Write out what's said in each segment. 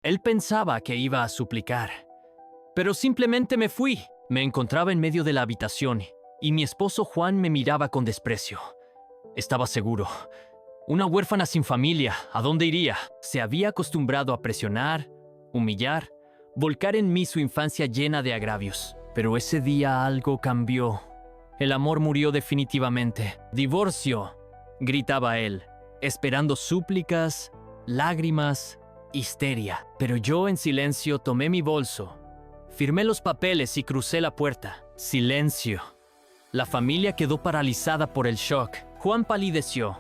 Él pensaba que iba a suplicar. Pero simplemente me fui. Me encontraba en medio de la habitación y mi esposo Juan me miraba con desprecio. Estaba seguro. Una huérfana sin familia, ¿a dónde iría? Se había acostumbrado a presionar, humillar, volcar en mí su infancia llena de agravios. Pero ese día algo cambió. El amor murió definitivamente. ¡Divorcio!, gritaba él, esperando súplicas, lágrimas, histeria. Pero yo en silencio tomé mi bolso, firmé los papeles y crucé la puerta. Silencio. La familia quedó paralizada por el shock. Juan palideció.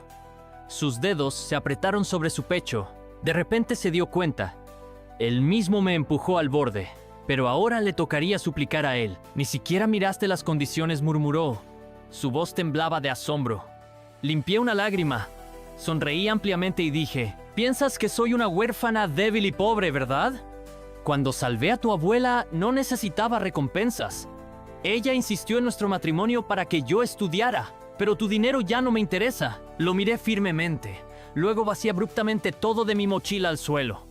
Sus dedos se apretaron sobre su pecho. De repente se dio cuenta. Él mismo me empujó al borde. Pero ahora le tocaría suplicar a él. Ni siquiera miraste las condiciones, murmuró. Su voz temblaba de asombro. Limpié una lágrima. Sonreí ampliamente y dije, «¿Piensas que soy una huérfana débil y pobre, verdad? Cuando salvé a tu abuela, no necesitaba recompensas. Ella insistió en nuestro matrimonio para que yo estudiara, pero tu dinero ya no me interesa». Lo miré firmemente. Luego vacié abruptamente todo de mi mochila al suelo.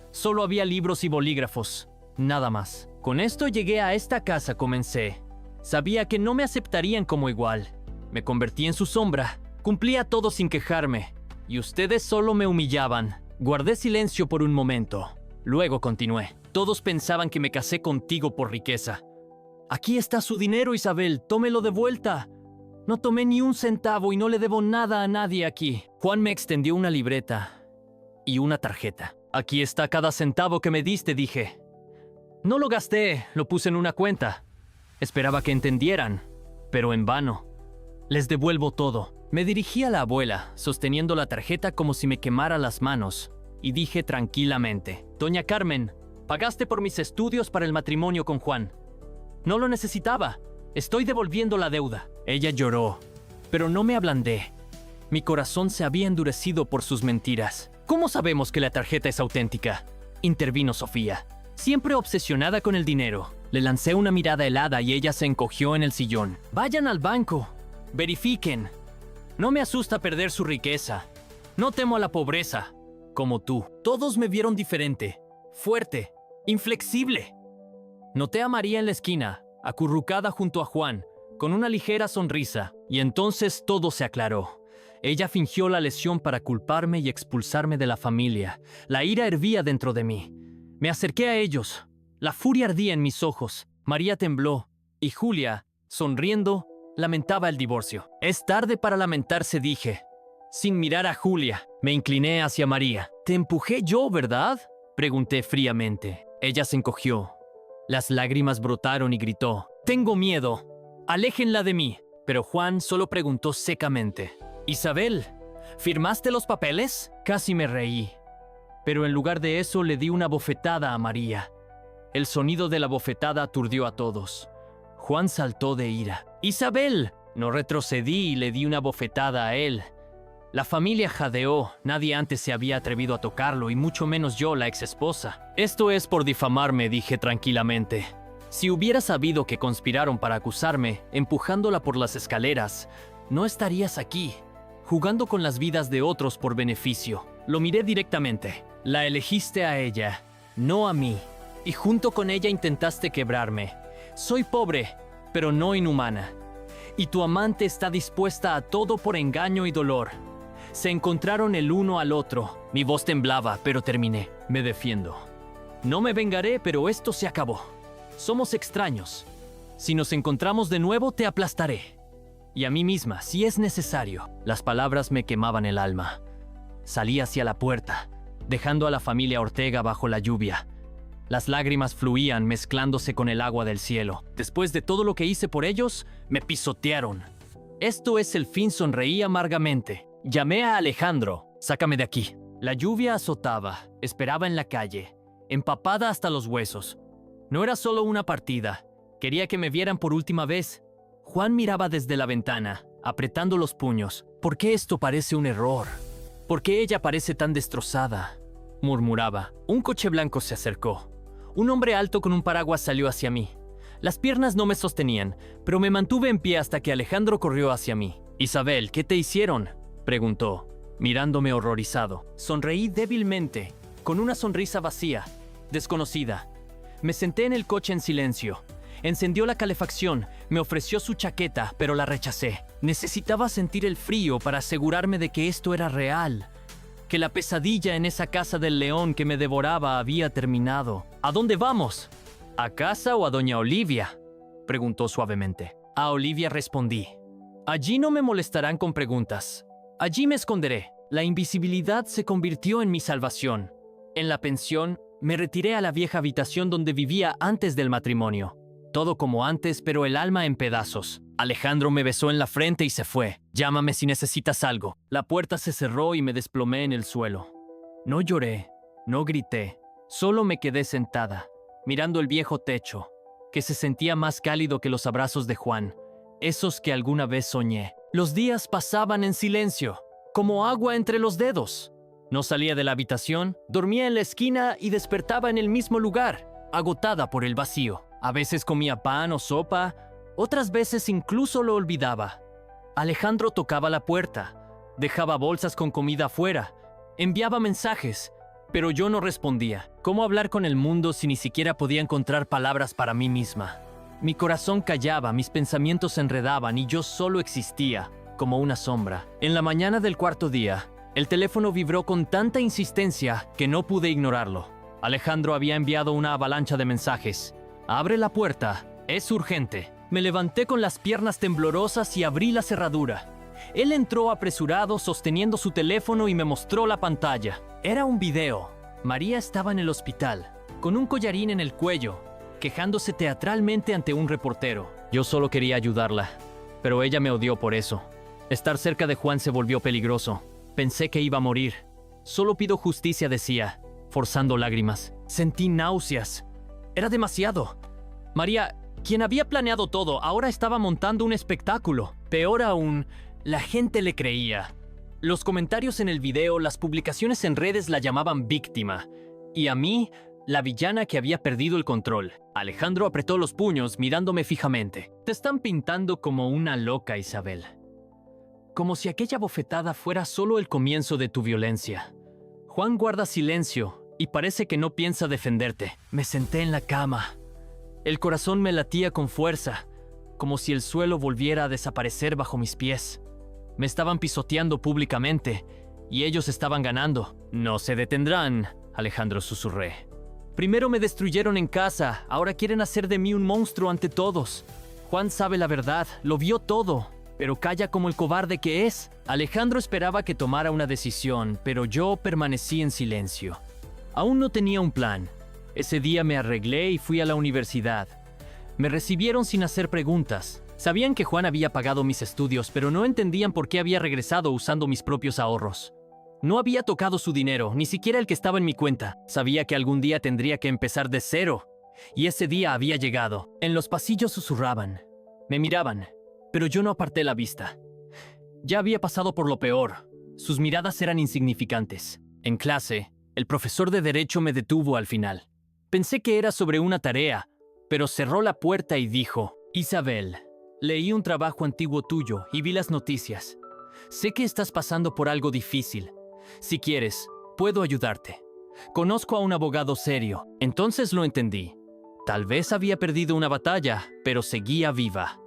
Solo había libros y bolígrafos. Nada más. Con esto llegué a esta casa, comencé. Sabía que no me aceptarían como igual. Me convertí en su sombra. Cumplía todo sin quejarme. Y ustedes solo me humillaban. Guardé silencio por un momento. Luego continué. Todos pensaban que me casé contigo por riqueza. Aquí está su dinero, Isabel. Tómelo de vuelta. No tomé ni un centavo y no le debo nada a nadie aquí. Juan me extendió una libreta y una tarjeta. Aquí está cada centavo que me diste, dije. No lo gasté, lo puse en una cuenta. Esperaba que entendieran, pero en vano. Les devuelvo todo. Me dirigí a la abuela, sosteniendo la tarjeta como si me quemara las manos, y dije tranquilamente, «Doña Carmen, pagaste por mis estudios para el matrimonio con Juan. No lo necesitaba. Estoy devolviendo la deuda». Ella lloró, pero no me ablandé. Mi corazón se había endurecido por sus mentiras. «¿Cómo sabemos que la tarjeta es auténtica?», intervino Sofía, siempre obsesionada con el dinero. Le lancé una mirada helada y ella se encogió en el sillón. «Vayan al banco. Verifiquen. No me asusta perder su riqueza. No temo a la pobreza, como tú». Todos me vieron diferente, fuerte, inflexible. Noté a María en la esquina, acurrucada junto a Juan, con una ligera sonrisa, y entonces todo se aclaró. Ella fingió la lesión para culparme y expulsarme de la familia. La ira hervía dentro de mí. Me acerqué a ellos. La furia ardía en mis ojos. María tembló, y Julia, sonriendo, lamentaba el divorcio. «Es tarde para lamentarse», dije. Sin mirar a Julia, me incliné hacia María. «Te empujé yo, ¿verdad?», pregunté fríamente. Ella se encogió. Las lágrimas brotaron y gritó, «Tengo miedo. Aléjenla de mí». Pero Juan solo preguntó secamente, «Isabel, ¿firmaste los papeles?». Casi me reí. Pero en lugar de eso le di una bofetada a María. El sonido de la bofetada aturdió a todos. Juan saltó de ira. «¡Isabel!». No retrocedí y le di una bofetada a él. La familia jadeó. Nadie antes se había atrevido a tocarlo, y mucho menos yo, la exesposa. «Esto es por difamarme», dije tranquilamente. «Si hubiera sabido que conspiraron para acusarme, empujándola por las escaleras, no estarías aquí, jugando con las vidas de otros por beneficio». Lo miré directamente. «La elegiste a ella, no a mí. Y junto con ella intentaste quebrarme. Soy pobre, pero no inhumana. Y tu amante está dispuesta a todo por engaño y dolor. Se encontraron el uno al otro». Mi voz temblaba, pero terminé. «Me defiendo. No me vengaré, pero esto se acabó. Somos extraños. Si nos encontramos de nuevo, te aplastaré. Y a mí misma, si es necesario». Las palabras me quemaban el alma. Salí hacia la puerta, dejando a la familia Ortega bajo la lluvia. Las lágrimas fluían mezclándose con el agua del cielo. Después de todo lo que hice por ellos, me pisotearon. «Esto es el fin», sonreí amargamente. Llamé a Alejandro. «Sácame de aquí». La lluvia azotaba. Esperaba en la calle, empapada hasta los huesos. No era solo una partida. Quería que me vieran por última vez. Juan miraba desde la ventana, apretando los puños. «¿Por qué esto parece un error? ¿Por qué ella parece tan destrozada?», murmuraba. Un coche blanco se acercó. Un hombre alto con un paraguas salió hacia mí. Las piernas no me sostenían, pero me mantuve en pie hasta que Alejandro corrió hacia mí. «Isabel, ¿qué te hicieron?», preguntó, mirándome horrorizado. Sonreí débilmente, con una sonrisa vacía. desconocida. Me senté en el coche en silencio. Encendió la calefacción, me ofreció su chaqueta, pero la rechacé. Necesitaba sentir el frío para asegurarme de que esto era real, que la pesadilla en esa casa del león que me devoraba había terminado. ¿A dónde vamos? ¿A casa o a doña Olivia?, preguntó suavemente. A Olivia respondí. Allí no me molestarán con preguntas. Allí me esconderé. La invisibilidad se convirtió en mi salvación. En la pensión, me retiré a la vieja habitación donde vivía antes del matrimonio. Todo como antes, pero el alma en pedazos. Alejandro me besó en la frente y se fue. Llámame si necesitas algo. La puerta se cerró y me desplomé en el suelo. No lloré, no grité. Solo me quedé sentada, mirando el viejo techo, que se sentía más cálido que los abrazos de Juan, esos que alguna vez soñé. Los días pasaban en silencio, como agua entre los dedos. No salía de la habitación, dormía en la esquina y despertaba en el mismo lugar, agotada por el vacío. A veces comía pan o sopa, otras veces incluso lo olvidaba. Alejandro tocaba la puerta, dejaba bolsas con comida afuera, enviaba mensajes, pero yo no respondía. ¿Cómo hablar con el mundo si ni siquiera podía encontrar palabras para mí misma? Mi corazón callaba, mis pensamientos se enredaban y yo solo existía, como una sombra. En la mañana del cuarto día, el teléfono vibró con tanta insistencia que no pude ignorarlo. Alejandro había enviado una avalancha de mensajes. Abre la puerta, es urgente. Me levanté con las piernas temblorosas y abrí la cerradura. Él entró apresurado, sosteniendo su teléfono y me mostró la pantalla. Era un video. María estaba en el hospital, con un collarín en el cuello, quejándose teatralmente ante un reportero. Yo solo quería ayudarla, pero ella me odió por eso. Estar cerca de Juan se volvió peligroso. Pensé que iba a morir. Solo pido justicia, decía, forzando lágrimas. Sentí náuseas. Era demasiado. María, quien había planeado todo, ahora estaba montando un espectáculo. Peor aún, la gente le creía. Los comentarios en el video, las publicaciones en redes la llamaban víctima. Y a mí, la villana que había perdido el control. Alejandro apretó los puños, mirándome fijamente. Te están pintando como una loca, Isabel. Como si aquella bofetada fuera solo el comienzo de tu violencia. Juan guarda silencio y parece que no piensa defenderte. Me senté en la cama. El corazón me latía con fuerza, como si el suelo volviera a desaparecer bajo mis pies. Me estaban pisoteando públicamente y ellos estaban ganando. No se detendrán, Alejandro, susurré. Primero me destruyeron en casa, ahora quieren hacer de mí un monstruo ante todos. Juan sabe la verdad, lo vio todo, pero calla como el cobarde que es. Alejandro esperaba que tomara una decisión, pero yo permanecí en silencio. Aún no tenía un plan. Ese día me arreglé y fui a la universidad. Me recibieron sin hacer preguntas. Sabían que Juan había pagado mis estudios, pero no entendían por qué había regresado usando mis propios ahorros. No había tocado su dinero, ni siquiera el que estaba en mi cuenta. Sabía que algún día tendría que empezar de cero. Y ese día había llegado. En los pasillos susurraban. Me miraban, pero yo no aparté la vista. Ya había pasado por lo peor. Sus miradas eran insignificantes. En clase, el profesor de Derecho me detuvo al final. Pensé que era sobre una tarea, pero cerró la puerta y dijo: Isabel, leí un trabajo antiguo tuyo y vi las noticias. Sé que estás pasando por algo difícil. Si quieres, puedo ayudarte. Conozco a un abogado serio. Entonces lo entendí. Tal vez había perdido una batalla, pero seguía viva.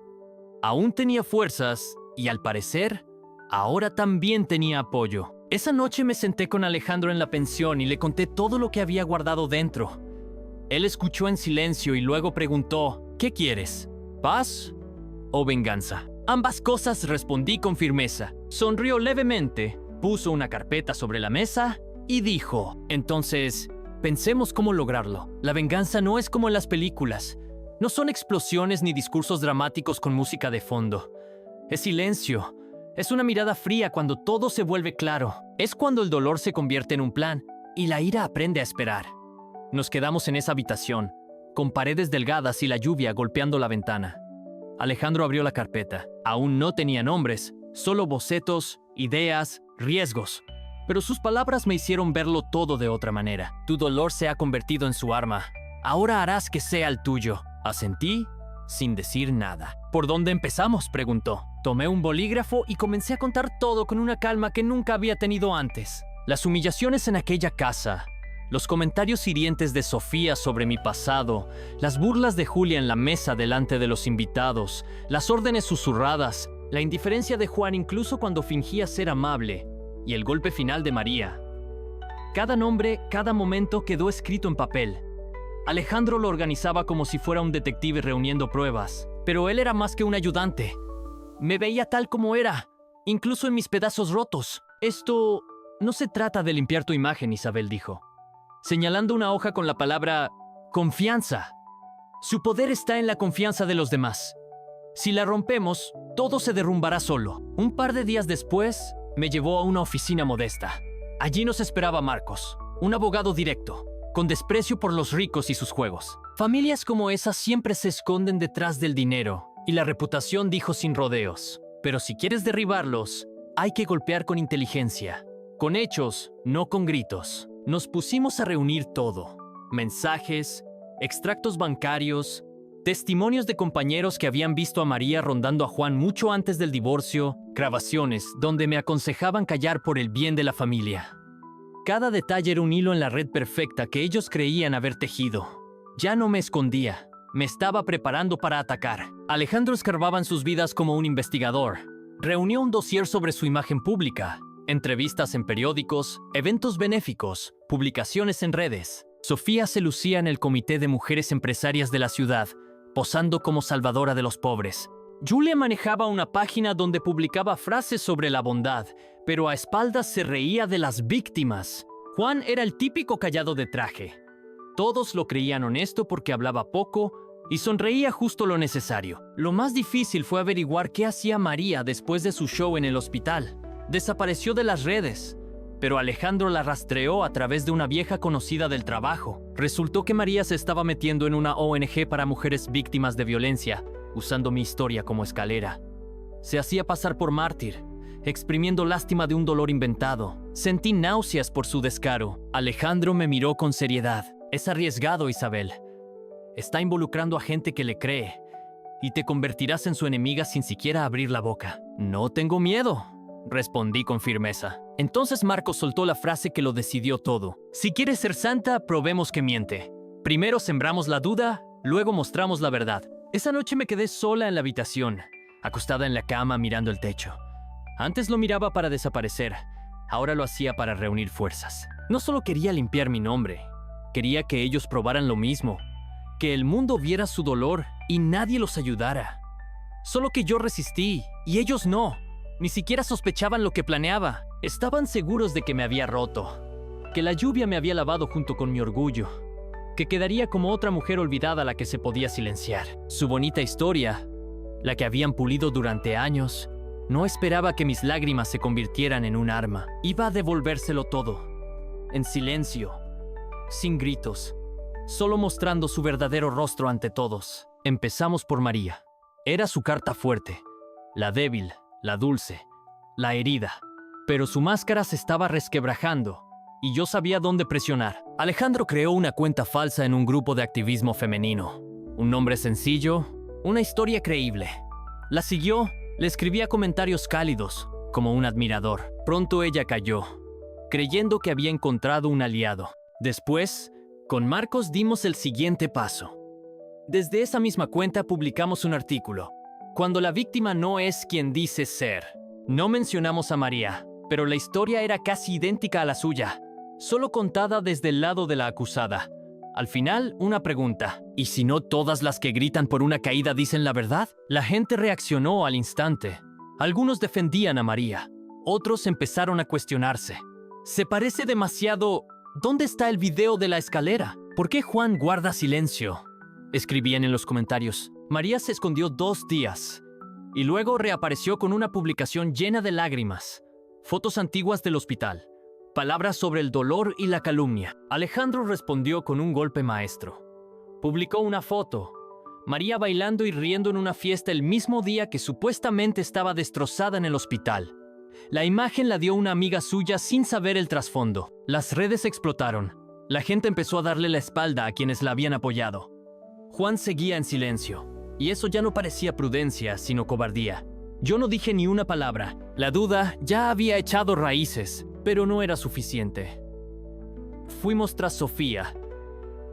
Aún tenía fuerzas y, al parecer, ahora también tenía apoyo. Esa noche me senté con Alejandro en la pensión y le conté todo lo que había guardado dentro. Él escuchó en silencio y luego preguntó: ¿qué quieres? ¿Paz o venganza? Ambas cosas, respondí con firmeza. Sonrió levemente, puso una carpeta sobre la mesa y dijo: entonces, pensemos cómo lograrlo. La venganza no es como en las películas. No son explosiones ni discursos dramáticos con música de fondo. Es silencio. Es una mirada fría cuando todo se vuelve claro. Es cuando el dolor se convierte en un plan y la ira aprende a esperar. Nos quedamos en esa habitación, con paredes delgadas y la lluvia golpeando la ventana. Alejandro abrió la carpeta. Aún no tenía nombres, solo bocetos, ideas, riesgos. Pero sus palabras me hicieron verlo todo de otra manera. Tu dolor se ha convertido en su arma. Ahora harás que sea el tuyo. Asentí, sin decir nada. ¿Por dónde empezamos?, preguntó. Tomé un bolígrafo y comencé a contar todo con una calma que nunca había tenido antes. Las humillaciones en aquella casa, Los comentarios hirientes de Sofía sobre mi pasado, las burlas de Julia en la mesa delante de los invitados, las órdenes susurradas, la indiferencia de Juan incluso cuando fingía ser amable, y el golpe final de María. Cada nombre, cada momento quedó escrito en papel. Alejandro lo organizaba como si fuera un detective reuniendo pruebas, pero él era más que un ayudante. Me veía tal como era, incluso en mis pedazos rotos. Esto no se trata de limpiar tu imagen, Isabel dijo, señalando una hoja con la palabra confianza. Su poder está en la confianza de los demás. Si la rompemos, todo se derrumbará solo. Un par de días después, me llevó a una oficina modesta. Allí nos esperaba Marcos, un abogado directo, con desprecio por los ricos y sus juegos. Familias como esas siempre se esconden detrás del dinero, y la reputación dijo sin rodeos. Pero si quieres derribarlos, hay que golpear con inteligencia, con hechos, no con gritos. Nos pusimos a reunir todo: mensajes, extractos bancarios, testimonios de compañeros que habían visto a María rondando a Juan mucho antes del divorcio, grabaciones donde me aconsejaban callar por el bien de la familia. Cada detalle era un hilo en la red perfecta que ellos creían haber tejido. Ya no me escondía, me estaba preparando para atacar. Alejandro escarbaba en sus vidas como un investigador. Reunió un dossier sobre su imagen pública, entrevistas en periódicos, eventos benéficos, publicaciones en redes. Sofía se lucía en el comité de mujeres empresarias de la ciudad, posando como salvadora de los pobres. Julia manejaba una página donde publicaba frases sobre la bondad, pero a espaldas se reía de las víctimas. Juan era el típico callado de traje. Todos lo creían honesto porque hablaba poco y sonreía justo lo necesario. Lo más difícil fue averiguar qué hacía María después de su show en el hospital. Desapareció de las redes, pero Alejandro la rastreó a través de una vieja conocida del trabajo. Resultó que María se estaba metiendo en una ONG para mujeres víctimas de violencia, usando mi historia como escalera. Se hacía pasar por mártir, exprimiendo lástima de un dolor inventado. Sentí náuseas por su descaro. Alejandro me miró con seriedad. Es arriesgado, Isabel. Está involucrando a gente que le cree, y te convertirás en su enemiga sin siquiera abrir la boca. No tengo miedo, respondí con firmeza. Entonces Marcos soltó la frase que lo decidió todo. Si quieres ser santa, probemos que miente. Primero sembramos la duda, luego mostramos la verdad. Esa noche me quedé sola en la habitación, acostada en la cama mirando el techo. Antes lo miraba para desaparecer, ahora lo hacía para reunir fuerzas. No solo quería limpiar mi nombre, quería que ellos probaran lo mismo, que el mundo viera su dolor y nadie los ayudara. Solo que yo resistí, y ellos no. Ni siquiera sospechaban lo que planeaba. Estaban seguros de que me había roto, que la lluvia me había lavado junto con mi orgullo, que quedaría como otra mujer olvidada a la que se podía silenciar. Su bonita historia, la que habían pulido durante años, no esperaba que mis lágrimas se convirtieran en un arma. Iba a devolvérselo todo, en silencio, sin gritos, solo mostrando su verdadero rostro ante todos. Empezamos por María. Era su carta fuerte, la débil, la dulce, la herida. Pero su máscara se estaba resquebrajando, y yo sabía dónde presionar. Alejandro creó una cuenta falsa en un grupo de activismo femenino. Un nombre sencillo, una historia creíble. La siguió, le escribía comentarios cálidos, como un admirador. Pronto ella cayó, creyendo que había encontrado un aliado. Después, con Marcos dimos el siguiente paso. Desde esa misma cuenta publicamos un artículo. Cuando la víctima no es quien dice ser. No mencionamos a María, pero la historia era casi idéntica a la suya, solo contada desde el lado de la acusada. Al final, una pregunta: ¿y si no todas las que gritan por una caída dicen la verdad? La gente reaccionó al instante. Algunos defendían a María, otros empezaron a cuestionarse. Se parece demasiado. ¿Dónde está el video de la escalera? ¿Por qué Juan guarda silencio? Escribían en los comentarios. María se escondió 2 días y luego reapareció con una publicación llena de lágrimas, fotos antiguas del hospital, palabras sobre el dolor y la calumnia. Alejandro respondió con un golpe maestro. Publicó una foto, María bailando y riendo en una fiesta el mismo día que supuestamente estaba destrozada en el hospital. La imagen la dio una amiga suya sin saber el trasfondo. Las redes explotaron. La gente empezó a darle la espalda a quienes la habían apoyado. Juan seguía en silencio, y eso ya no parecía prudencia, sino cobardía. Yo no dije ni una palabra. La duda ya había echado raíces, pero no era suficiente. fuimos tras Sofía,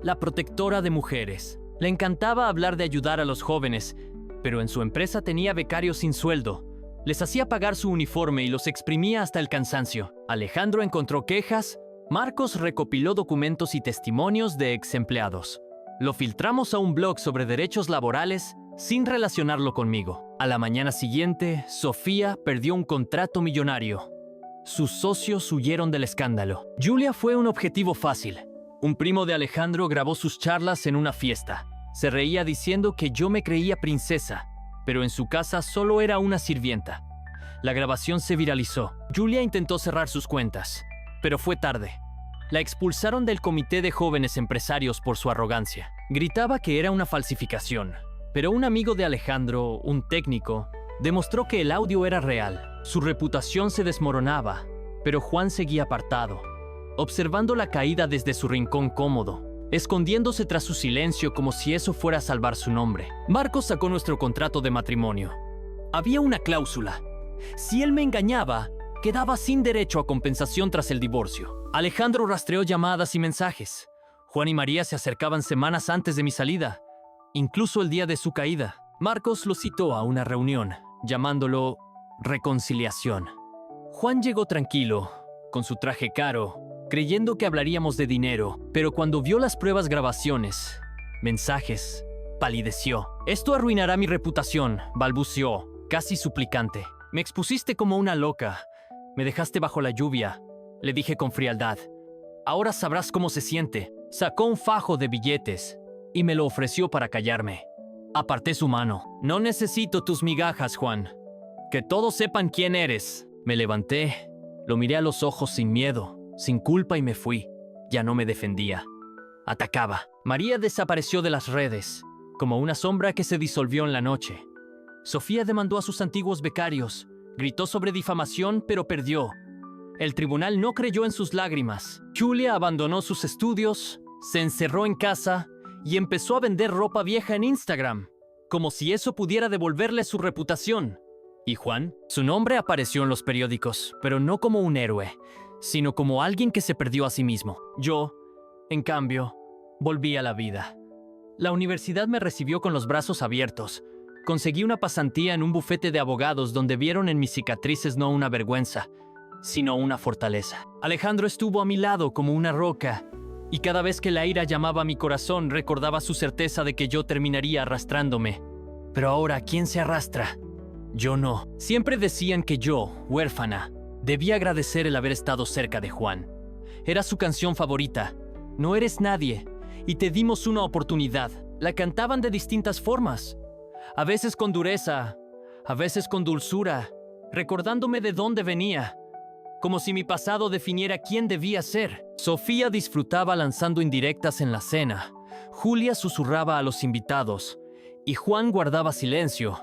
la protectora de mujeres. Le encantaba hablar de ayudar a los jóvenes, pero en su empresa tenía becarios sin sueldo. Les hacía pagar su uniforme y los exprimía hasta el cansancio. Alejandro encontró quejas, Marcos recopiló documentos y testimonios de ex empleados. Lo filtramos a un blog sobre derechos laborales sin relacionarlo conmigo. A la mañana siguiente, Sofía perdió un contrato millonario. Sus socios huyeron del escándalo. Julia fue un objetivo fácil. Un primo de Alejandro grabó sus charlas en una fiesta. Se reía diciendo que yo me creía princesa, pero en su casa solo era una sirvienta. La grabación se viralizó. Julia intentó cerrar sus cuentas, pero fue tarde. La expulsaron del comité de jóvenes empresarios por su arrogancia. Gritaba que era una falsificación, pero un amigo de Alejandro, un técnico, demostró que el audio era real. Su reputación se desmoronaba, pero Juan seguía apartado, observando la caída desde su rincón cómodo, escondiéndose tras su silencio como si eso fuera a salvar su nombre. Marcos sacó nuestro contrato de matrimonio. Había una cláusula. Si él me engañaba, quedaba sin derecho a compensación tras el divorcio. Alejandro rastreó llamadas y mensajes. Juan y María se acercaban semanas antes de mi salida, incluso el día de su caída. Marcos lo citó a una reunión, llamándolo reconciliación. Juan llegó tranquilo, con su traje caro, creyendo que hablaríamos de dinero, pero cuando vio las pruebas grabaciones, mensajes, palideció. Esto arruinará mi reputación, balbuceó, casi suplicante. Me expusiste como una loca. Me dejaste bajo la lluvia, le dije con frialdad. Ahora sabrás cómo se siente. Sacó un fajo de billetes y me lo ofreció para callarme. Aparté su mano. No necesito tus migajas, Juan. Que todos sepan quién eres. Me levanté, lo miré a los ojos sin miedo, sin culpa y me fui. Ya no me defendía. Atacaba. María desapareció de las redes, como una sombra que se disolvió en la noche. Sofía demandó a sus antiguos becarios, gritó sobre difamación, pero perdió. El tribunal no creyó en sus lágrimas. Julia abandonó sus estudios, se encerró en casa y empezó a vender ropa vieja en Instagram, como si eso pudiera devolverle su reputación. ¿Y Juan? Su nombre apareció en los periódicos, pero no como un héroe, sino como alguien que se perdió a sí mismo. Yo, en cambio, volví a la vida. La universidad me recibió con los brazos abiertos. Conseguí una pasantía en un bufete de abogados donde vieron en mis cicatrices no una vergüenza, sino una fortaleza. Alejandro estuvo a mi lado como una roca, y cada vez que la ira llamaba a mi corazón recordaba su certeza de que yo terminaría arrastrándome. Pero ahora, ¿quién se arrastra? Yo no. Siempre decían que yo, huérfana, debía agradecer el haber estado cerca de Juan. Era su canción favorita, No eres nadie, y te dimos una oportunidad. La cantaban de distintas formas, a veces con dureza, a veces con dulzura, recordándome de dónde venía, como si mi pasado definiera quién debía ser. Sofía disfrutaba lanzando indirectas en la cena, Julia susurraba a los invitados, y Juan guardaba silencio,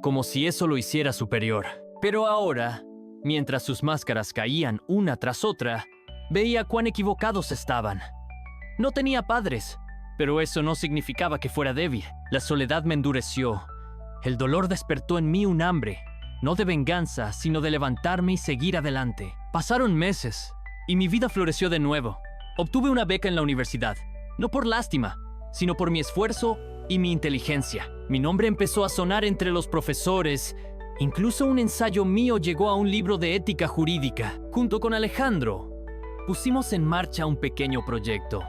como si eso lo hiciera superior. Pero ahora, mientras sus máscaras caían una tras otra, veía cuán equivocados estaban. No tenía padres, pero eso no significaba que fuera débil. La soledad me endureció. El dolor despertó en mí un hambre, no de venganza, sino de levantarme y seguir adelante. Pasaron meses, y mi vida floreció de nuevo. Obtuve una beca en la universidad, no por lástima, sino por mi esfuerzo y mi inteligencia. Mi nombre empezó a sonar entre los profesores. Incluso un ensayo mío llegó a un libro de ética jurídica. Junto con Alejandro, pusimos en marcha un pequeño proyecto.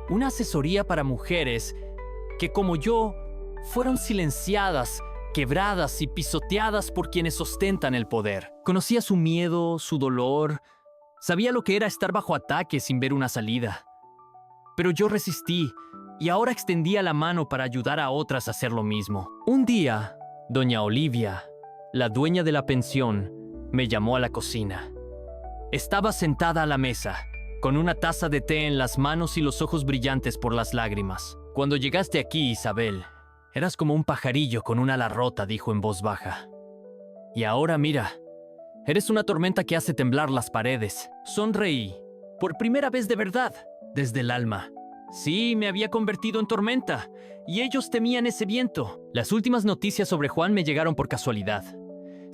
Una asesoría para mujeres que, como yo, fueron silenciadas, quebradas y pisoteadas por quienes ostentan el poder. Conocía su miedo, su dolor. Sabía lo que era estar bajo ataque sin ver una salida. Pero yo resistí, y ahora extendía la mano para ayudar a otras a hacer lo mismo. Un día, doña Olivia, la dueña de la pensión, me llamó a la cocina. Estaba sentada a la mesa, con una taza de té en las manos y los ojos brillantes por las lágrimas. Cuando llegaste aquí, Isabel, eras como un pajarillo con un ala rota, dijo en voz baja. Y ahora mira, eres una tormenta que hace temblar las paredes. Sonreí, por primera vez de verdad, desde el alma. Sí, me había convertido en tormenta, y ellos temían ese viento. Las últimas noticias sobre Juan me llegaron por casualidad.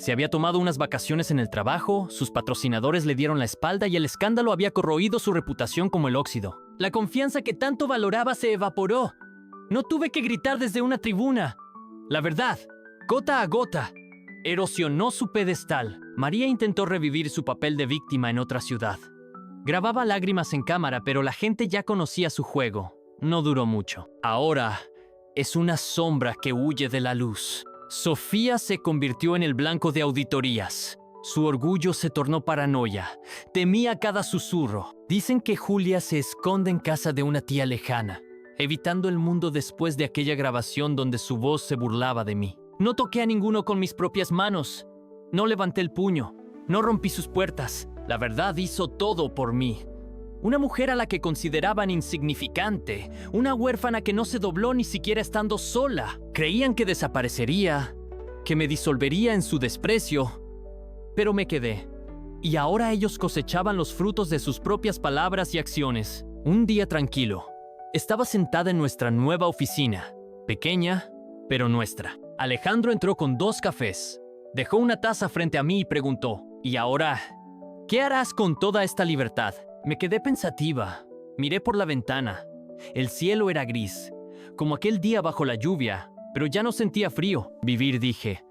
Se había tomado unas vacaciones en el trabajo, sus patrocinadores le dieron la espalda y el escándalo había corroído su reputación como el óxido. La confianza que tanto valoraba se evaporó. No tuve que gritar desde una tribuna. La verdad, gota a gota, erosionó su pedestal. María intentó revivir su papel de víctima en otra ciudad. Grababa lágrimas en cámara, pero la gente ya conocía su juego. No duró mucho. Ahora es una sombra que huye de la luz. Sofía se convirtió en el blanco de auditorías. Su orgullo se tornó paranoia. Temía cada susurro. Dicen que Julia se esconde en casa de una tía lejana, evitando el mundo después de aquella grabación donde su voz se burlaba de mí. No toqué a ninguno con mis propias manos. No levanté el puño. No rompí sus puertas. La verdad hizo todo por mí. Una mujer a la que consideraban insignificante. Una huérfana que no se dobló ni siquiera estando sola. Creían que desaparecería, que me disolvería en su desprecio. Pero me quedé. Y ahora ellos cosechaban los frutos de sus propias palabras y acciones. Un día tranquilo. Estaba sentada en nuestra nueva oficina. Pequeña, pero nuestra. Alejandro entró con 2 cafés. Dejó una taza frente a mí y preguntó: ¿Y ahora qué harás con toda esta libertad? Me quedé pensativa. Miré por la ventana. El cielo era gris, como aquel día bajo la lluvia, pero ya no sentía frío. Vivir, dije,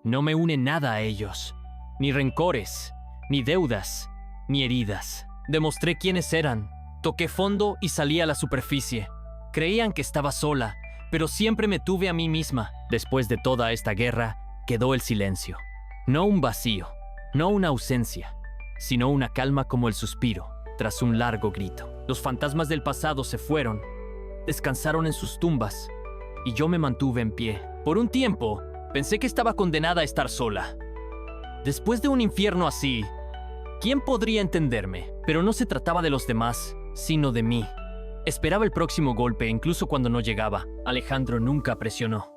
no me une nada a ellos. Ni rencores, ni deudas, ni heridas. Demostré quiénes eran. Toqué fondo y salí a la superficie. Creían que estaba sola, pero siempre me tuve a mí misma. Después de toda esta guerra, quedó el silencio. No un vacío, no una ausencia, sino una calma como el suspiro tras un largo grito. Los fantasmas del pasado se fueron, descansaron en sus tumbas, y yo me mantuve en pie. Por un tiempo, pensé que estaba condenada a estar sola. Después de un infierno así, ¿quién podría entenderme? Pero no se trataba de los demás, sino de mí. Esperaba el próximo golpe, incluso cuando no llegaba. Alejandro nunca presionó.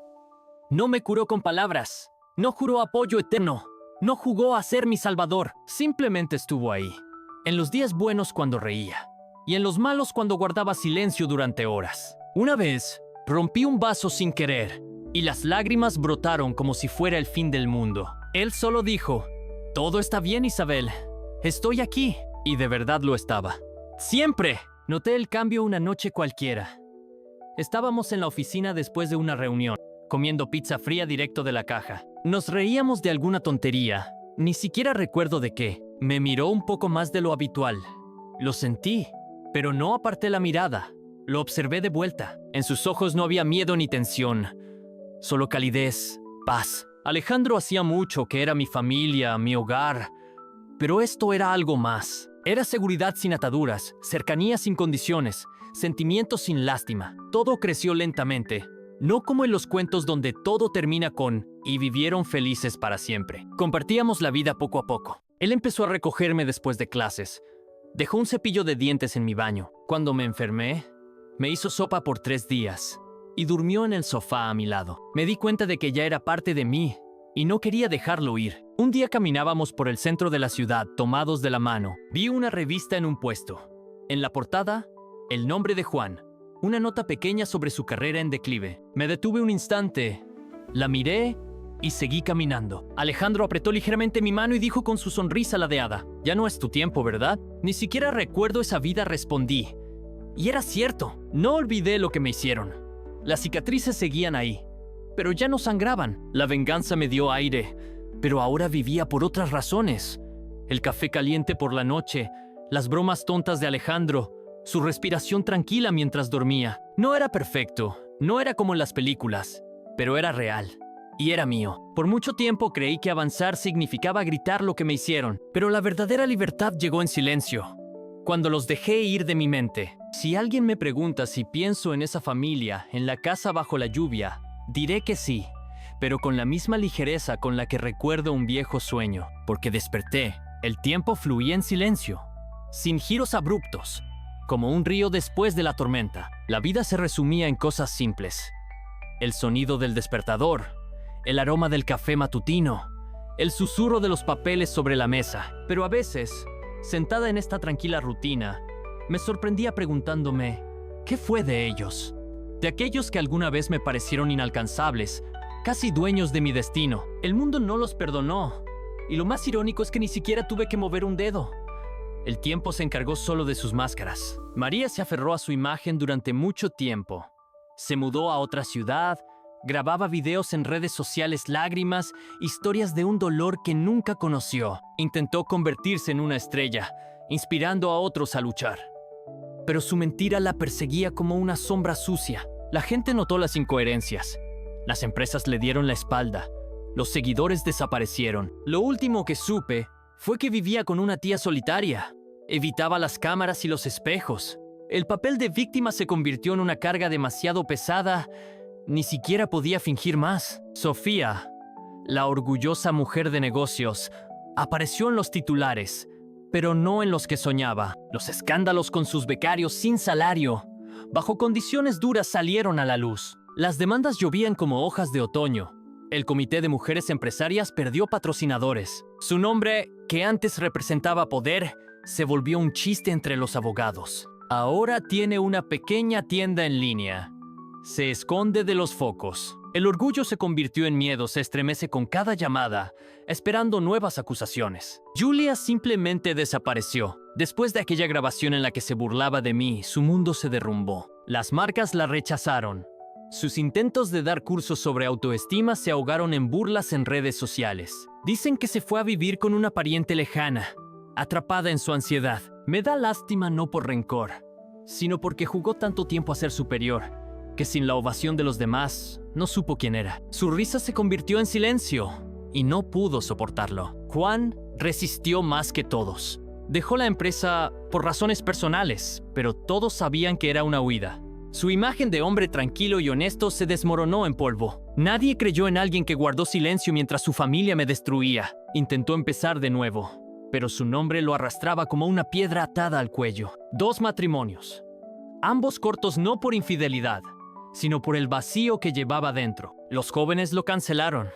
No me curó con palabras, no juró apoyo eterno, no jugó a ser mi salvador. Simplemente estuvo ahí. En los días buenos cuando reía, y en los malos cuando guardaba silencio durante horas. Una vez, rompí un vaso sin querer, y las lágrimas brotaron como si fuera el fin del mundo. Él solo dijo: «Todo está bien, Isabel. Estoy aquí». Y de verdad lo estaba. Siempre. Noté el cambio una noche cualquiera. Estábamos en la oficina después de una reunión, comiendo pizza fría directo de la caja. Nos reíamos de alguna tontería. Ni siquiera recuerdo de qué. Me miró un poco más de lo habitual. Lo sentí, pero no aparté la mirada. Lo observé de vuelta. En sus ojos no había miedo ni tensión. Solo calidez, paz. Alejandro hacía mucho que era mi familia, mi hogar. Pero esto era algo más. Era seguridad sin ataduras, cercanía sin condiciones, sentimientos sin lástima. Todo creció lentamente. No como en los cuentos donde todo termina con «y vivieron felices para siempre». Compartíamos la vida poco a poco. Él empezó a recogerme después de clases. Dejó un cepillo de dientes en mi baño. Cuando me enfermé, me hizo sopa por 3 días y durmió en el sofá a mi lado. Me di cuenta de que ya era parte de mí y no quería dejarlo ir. Un día caminábamos por el centro de la ciudad, tomados de la mano. Vi una revista en un puesto. En la portada, el nombre de Juan. Una nota pequeña sobre su carrera en declive. Me detuve un instante, la miré y seguí caminando. Alejandro apretó ligeramente mi mano y dijo con su sonrisa ladeada: «Ya no es tu tiempo, ¿verdad?» Ni siquiera recuerdo esa vida, respondí. Y era cierto, no olvidé lo que me hicieron. Las cicatrices seguían ahí, pero ya no sangraban. La venganza me dio aire, pero ahora vivía por otras razones. El café caliente por la noche, las bromas tontas de Alejandro, su respiración tranquila mientras dormía. No era perfecto, no era como en las películas, pero era real. Y era mío. Por mucho tiempo creí que avanzar significaba gritar lo que me hicieron, pero la verdadera libertad llegó en silencio, cuando los dejé ir de mi mente. Si alguien me pregunta si pienso en esa familia, en la casa bajo la lluvia, diré que sí, pero con la misma ligereza con la que recuerdo un viejo sueño, porque desperté. El tiempo fluía en silencio, sin giros abruptos, como un río después de la tormenta. La vida se resumía en cosas simples: el sonido del despertador, el aroma del café matutino, el susurro de los papeles sobre la mesa. Pero a veces, sentada en esta tranquila rutina, me sorprendía preguntándome: ¿qué fue de ellos? De aquellos que alguna vez me parecieron inalcanzables, casi dueños de mi destino. El mundo no los perdonó. Y lo más irónico es que ni siquiera tuve que mover un dedo. El tiempo se encargó solo de sus máscaras. María se aferró a su imagen durante mucho tiempo. Se mudó a otra ciudad, grababa videos en redes sociales, lágrimas, historias de un dolor que nunca conoció. Intentó convertirse en una estrella, inspirando a otros a luchar. Pero su mentira la perseguía como una sombra sucia. La gente notó las incoherencias. Las empresas le dieron la espalda. Los seguidores desaparecieron. Lo último que supe fue que vivía con una tía solitaria. Evitaba las cámaras y los espejos. El papel de víctima se convirtió en una carga demasiado pesada. Ni siquiera podía fingir más. Sofía, la orgullosa mujer de negocios, apareció en los titulares, pero no en los que soñaba. Los escándalos con sus becarios sin salario, bajo condiciones duras, salieron a la luz. Las demandas llovían como hojas de otoño. El Comité de Mujeres Empresarias perdió patrocinadores. Su nombre, que antes representaba poder, se volvió un chiste entre los abogados. Ahora tiene una pequeña tienda en línea. Se esconde de los focos. El orgullo se convirtió en miedo, se estremece con cada llamada, esperando nuevas acusaciones. Julia simplemente desapareció. Después de aquella grabación en la que se burlaba de mí, su mundo se derrumbó. Las marcas la rechazaron. Sus intentos de dar cursos sobre autoestima se ahogaron en burlas en redes sociales. Dicen que se fue a vivir con una pariente lejana, atrapada en su ansiedad. Me da lástima no por rencor, sino porque jugó tanto tiempo a ser superior, que sin la ovación de los demás, no supo quién era. Su risa se convirtió en silencio, y no pudo soportarlo. Juan resistió más que todos. Dejó la empresa por razones personales, pero todos sabían que era una huida. Su imagen de hombre tranquilo y honesto se desmoronó en polvo. Nadie creyó en alguien que guardó silencio mientras su familia me destruía. Intentó empezar de nuevo, pero su nombre lo arrastraba como una piedra atada al cuello. 2 matrimonios, ambos cortos no por infidelidad, sino por el vacío que llevaba dentro. Los jóvenes lo cancelaron,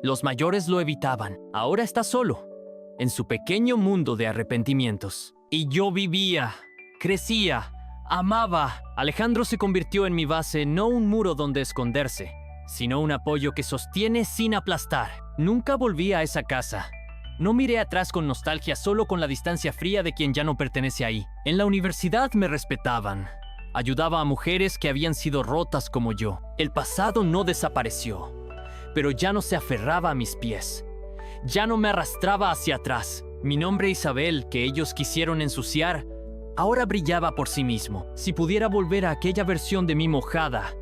los mayores lo evitaban. Ahora está solo, en su pequeño mundo de arrepentimientos. Y yo vivía, crecía, amaba. Alejandro se convirtió en mi base, no un muro donde esconderse, sino un apoyo que sostiene sin aplastar. Nunca volví a esa casa. No miré atrás con nostalgia, solo con la distancia fría de quien ya no pertenece ahí. En la universidad me respetaban. Ayudaba a mujeres que habían sido rotas como yo. El pasado no desapareció, pero ya no se aferraba a mis pies. Ya no me arrastraba hacia atrás. Mi nombre Isabel, que ellos quisieron ensuciar, ahora brillaba por sí mismo. Si pudiera volver a aquella versión de mí mojada,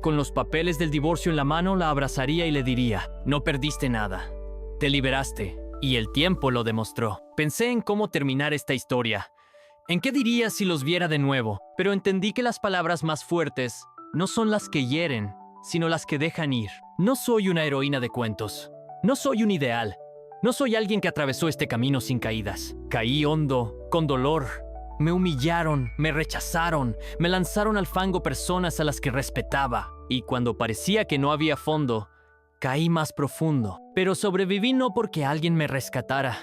con los papeles del divorcio en la mano, la abrazaría y le diría: no perdiste nada, te liberaste, y el tiempo lo demostró. Pensé en cómo terminar esta historia, en qué diría si los viera de nuevo, pero entendí que las palabras más fuertes no son las que hieren, sino las que dejan ir. No soy una heroína de cuentos, no soy un ideal, no soy alguien que atravesó este camino sin caídas. Caí hondo, con dolor. Me humillaron, me rechazaron, me lanzaron al fango personas a las que respetaba. Y cuando parecía que no había fondo, caí más profundo. Pero sobreviví no porque alguien me rescatara,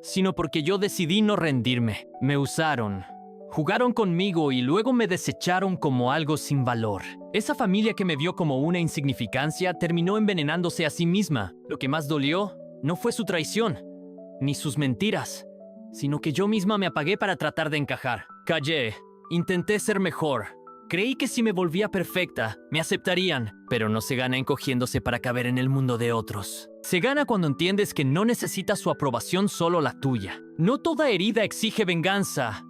sino porque yo decidí no rendirme. Me usaron, jugaron conmigo y luego me desecharon como algo sin valor. Esa familia que me vio como una insignificancia terminó envenenándose a sí misma. Lo que más dolió no fue su traición, ni sus mentiras, sino que yo misma me apagué para tratar de encajar. Callé, intenté ser mejor. Creí que si me volvía perfecta, me aceptarían, pero no se gana encogiéndose para caber en el mundo de otros. Se gana cuando entiendes que no necesitas su aprobación, solo la tuya. No toda herida exige venganza,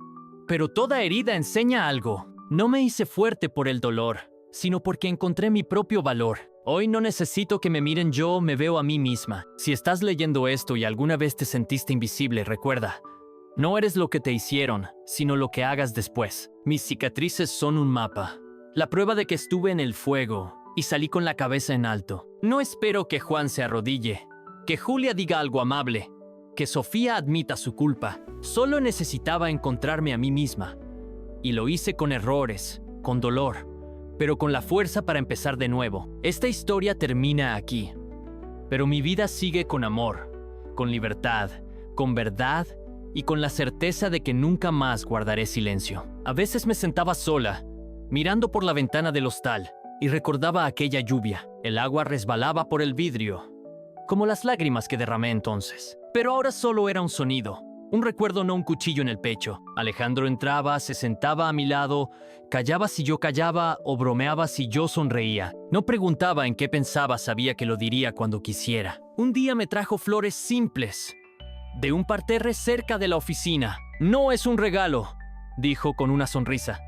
pero toda herida enseña algo. No me hice fuerte por el dolor, sino porque encontré mi propio valor. Hoy no necesito que me miren, yo me veo a mí misma. Si estás leyendo esto y alguna vez te sentiste invisible, recuerda: no eres lo que te hicieron, sino lo que hagas después. Mis cicatrices son un mapa, la prueba de que estuve en el fuego y salí con la cabeza en alto. No espero que Juan se arrodille, que Julia diga algo amable, que Sofía admita su culpa. Solo necesitaba encontrarme a mí misma. Y lo hice con errores, con dolor, pero con la fuerza para empezar de nuevo. Esta historia termina aquí, pero mi vida sigue con amor, con libertad, con verdad y con la certeza de que nunca más guardaré silencio. A veces me sentaba sola, mirando por la ventana del hostal, y recordaba aquella lluvia, El agua resbalaba por el vidrio, como las lágrimas que derramé entonces. Pero ahora solo era un sonido, un recuerdo, no un cuchillo en el pecho. Alejandro entraba, se sentaba a mi lado, callaba si yo callaba o bromeaba si yo sonreía. No preguntaba en qué pensaba, sabía que lo diría cuando quisiera. Un día me trajo flores simples, de un parterre cerca de la oficina. No es un regalo, dijo con una sonrisa.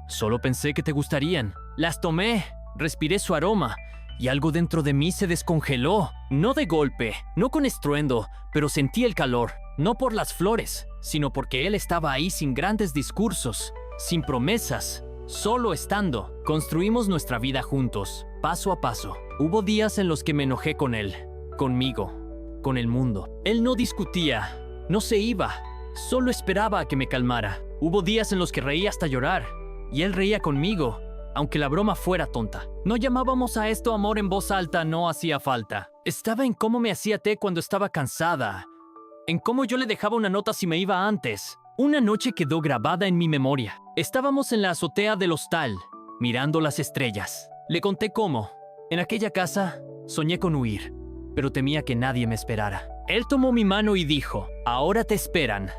Solo pensé que te gustarían. Las tomé, respiré su aroma y algo dentro de mí se descongeló. No de golpe, no con estruendo, pero sentí el calor. No por las flores, sino porque él estaba ahí sin grandes discursos, sin promesas, solo estando. Construimos nuestra vida juntos, paso a paso. Hubo días en los que me enojé con él, conmigo, con el mundo. Él no discutía, no se iba, solo esperaba a que me calmara. Hubo días en los que reía hasta llorar, y él reía conmigo, aunque la broma fuera tonta. No llamábamos a esto amor en voz alta, no hacía falta. Estaba en cómo me hacía té cuando estaba cansada, en cómo yo le dejaba una nota si me iba antes. Una noche quedó grabada en mi memoria. Estábamos en la azotea del hostal, mirando las estrellas. Le conté cómo, en aquella casa, soñé con huir, pero temía que nadie me esperara. Él tomó mi mano y dijo, ahora te esperan.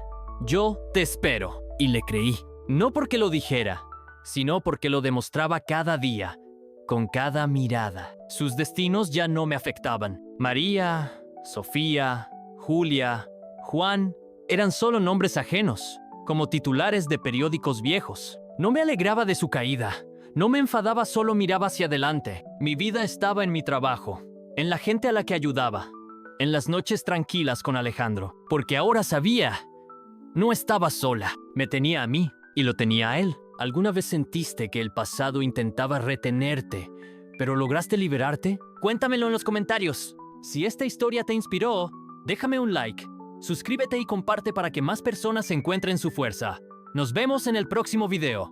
Yo te espero. Y le creí. No porque lo dijera, sino porque lo demostraba cada día, con cada mirada. Sus destinos ya no me afectaban. María, Sofía, Julia, Juan, eran solo nombres ajenos, como titulares de periódicos viejos. No me alegraba de su caída, no me enfadaba, solo miraba hacia adelante. Mi vida estaba en mi trabajo, en la gente a la que ayudaba, en las noches tranquilas con Alejandro, porque ahora sabía, no estaba sola, me tenía a mí y lo tenía a él. ¿Alguna vez sentiste que el pasado intentaba retenerte, pero lograste liberarte? Cuéntamelo en los comentarios. Si esta historia te inspiró, déjame un like, suscríbete y comparte para que más personas encuentren su fuerza. Nos vemos en el próximo video.